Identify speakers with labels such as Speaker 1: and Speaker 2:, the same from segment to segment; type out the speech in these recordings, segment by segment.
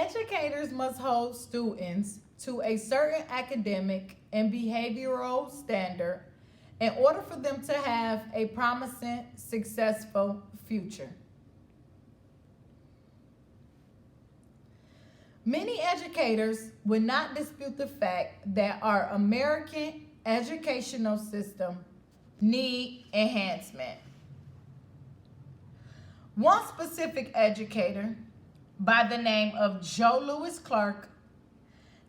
Speaker 1: Educators must hold students to a certain academic and behavioral standard in order for them to have a promising, successful future. Many educators would not dispute the fact that our American educational system need enhancement. One specific educator by the name of Joe Louis Clark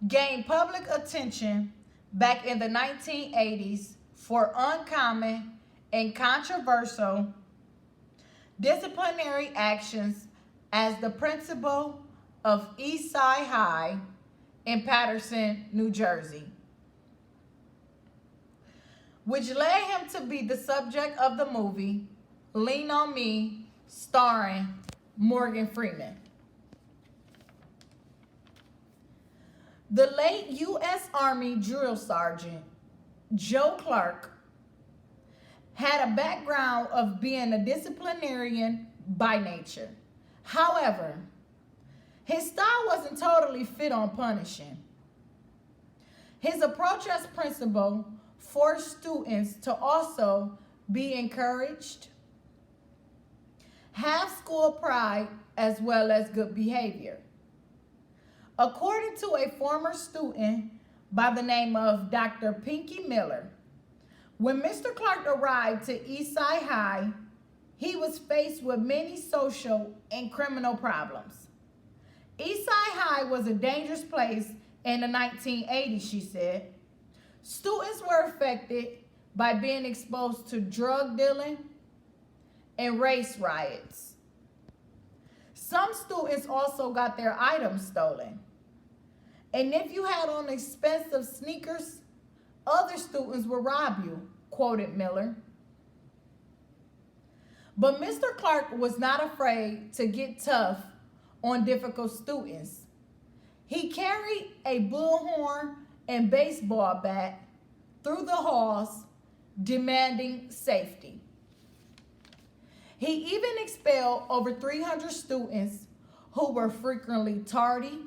Speaker 1: gained public attention back in the 1980s for uncommon and controversial disciplinary actions as the principal of Eastside High in Paterson, New Jersey, which led him to be the subject of the movie Lean on Me, starring Morgan Freeman. The late U.S. Army drill sergeant Joe Clark had a background of being a disciplinarian by nature. However, his style wasn't totally fit on punishing. His approach as principal forced students to also be encouraged, have school pride, as well as good behavior. According to a former student by the name of Dr. Pinky Miller, when Mr. Clark arrived to Eastside High, he was faced with many social and criminal problems. Eastside High was a dangerous place in the 1980s, she said. Students were affected by being exposed to drug dealing and race riots. Some students also got their items stolen. And if you had on expensive sneakers, other students would rob you, quoted Miller. But Mr. Clark was not afraid to get tough on difficult students. He carried a bullhorn and baseball bat through the halls, demanding safety. He even expelled over 300 students who were frequently tardy,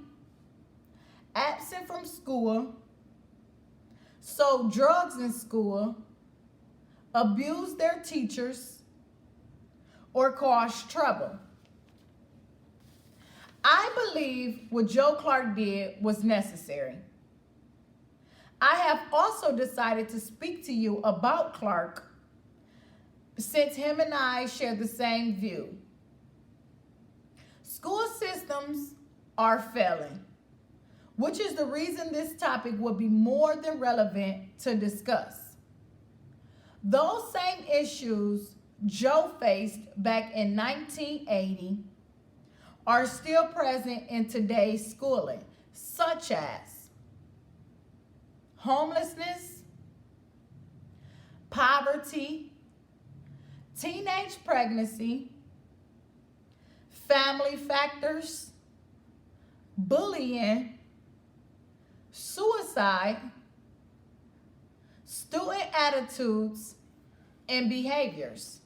Speaker 1: absent from school, sold drugs in school, abused their teachers, or caused trouble. I believe what Joe Clark did was necessary. I have also decided to speak to you about Clark since him and I share the same view. School systems are failing, which is the reason this topic will be more than relevant to discuss. Those same issues Joe faced back in 1980 are still present in today's schooling, such as homelessness, poverty, teenage pregnancy, family factors, bullying, suicide, student attitudes, and behaviors.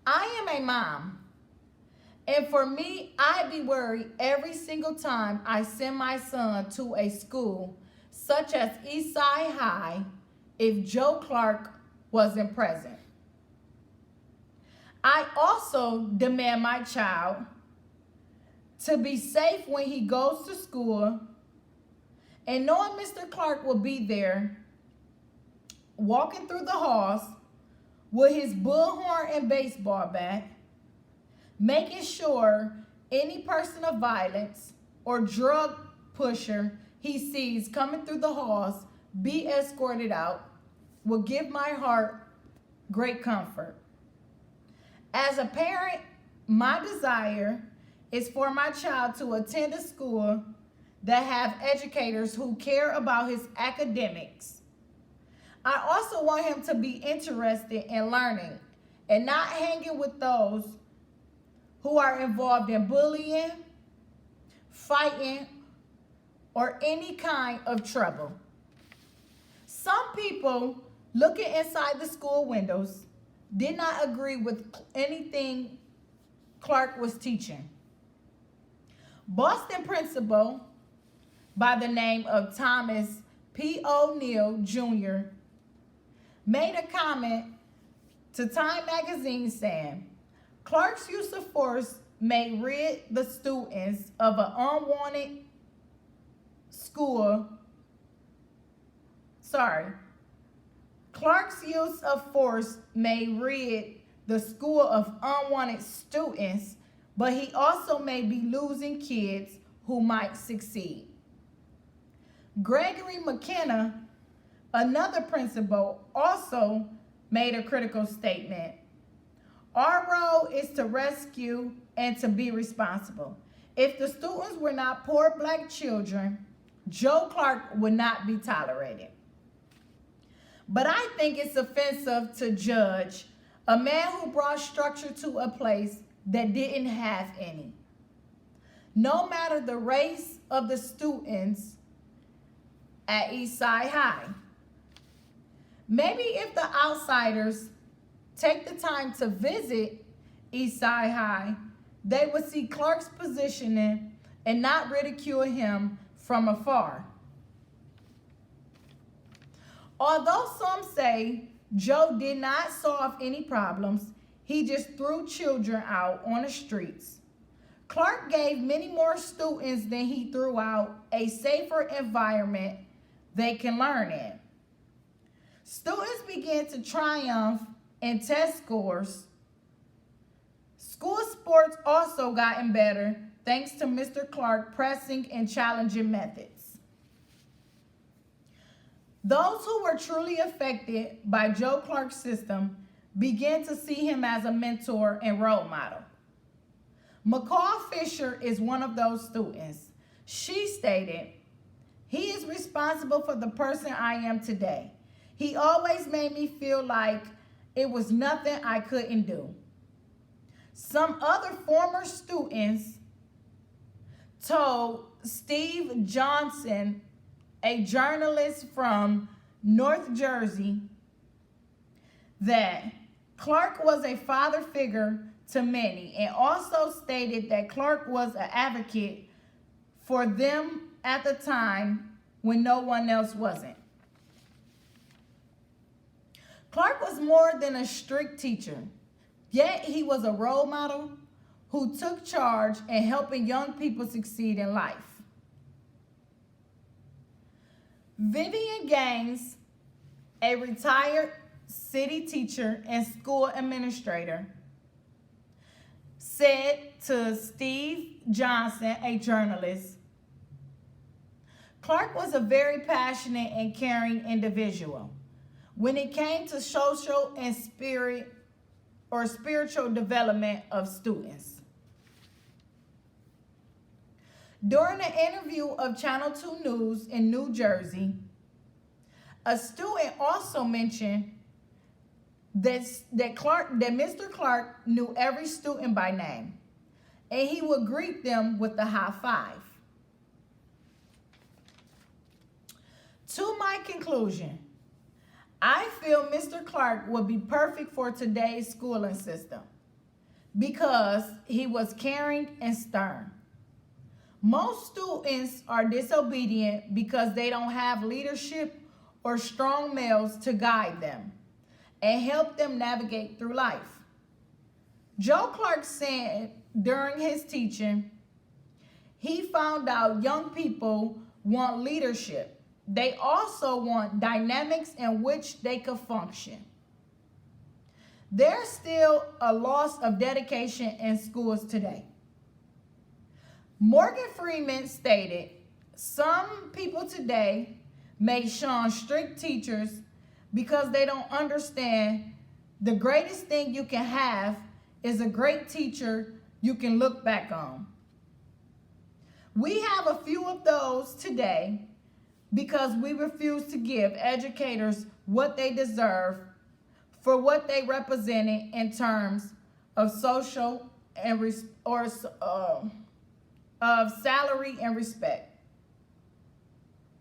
Speaker 1: I am a mom, and for me, I'd be worried every single time I send my son to a school such as Eastside High if Joe Clark wasn't present. I also demand my child to be safe when he goes to school, and knowing Mr. Clark will be there walking through the halls with his bullhorn and baseball bat, making sure any person of violence or drug pusher he sees coming through the halls be escorted out will give my heart great comfort. As a parent, my desire is for my child to attend a school that have educators who care about his academics. I also want him to be interested in learning and not hanging with those who are involved in bullying, fighting, or any kind of trouble. Some people looking inside the school windows did not agree with anything Clark was teaching. Boston principal by the name of Thomas P. O'Neill Jr. made a comment to Time magazine saying, Clark's use of force may rid the students of an unwanted Clark's use of force may rid the school of unwanted students, but he also may be losing kids who might succeed. Gregory McKenna, another principal, also made a critical statement. Our role is to rescue and to be responsible. If the students were not poor black children, Joe Clark would not be tolerated. But I think it's offensive to judge a man who brought structure to a place that didn't have any. No matter the race of the students at Eastside High. Maybe if the outsiders take the time to visit Eastside High, they would see Clark's positioning and not ridicule him from afar. Although some say Joe did not solve any problems, he just threw children out on the streets. Clark gave many more students than he threw out a safer environment they can learn in. Students began to triumph in test scores. School sports also gotten better thanks to Mr. Clark pressing and challenging methods. Those who were truly affected by Joe Clark's system began to see him as a mentor and role model. McCall Fisher is one of those students. She stated, "He is responsible for the person I am today. He always made me feel like it was nothing I couldn't do." Some other former students told Steve Johnson, a journalist from North Jersey, that Clark was a father figure to many, and also stated that Clark was an advocate for them at the time when no one else wasn't. Clark was more than a strict teacher, yet he was a role model who took charge in helping young people succeed in life. Vivian Gaines, a retired city teacher and school administrator, said to Steve Johnson, a journalist, "Clark was a very passionate and caring individual. When it came to social and spiritual development of students." During an interview of Channel 2 News in New Jersey, a student also mentioned that Mr. Clark knew every student by name, and he would greet them with a high five. To my conclusion, I feel Mr. Clark would be perfect for today's schooling system because he was caring and stern. Most students are disobedient because they don't have leadership or strong males to guide them and help them navigate through life. Joe Clark said during his teaching, he found out young people want leadership. They also want dynamics in which they could function. There's still a loss of dedication in schools today. Morgan Freeman stated, "Some people today may shun strict teachers because they don't understand the greatest thing you can have is a great teacher you can look back on." We have a few of those today because we refuse to give educators what they deserve for what they represented in terms of social and of salary and respect.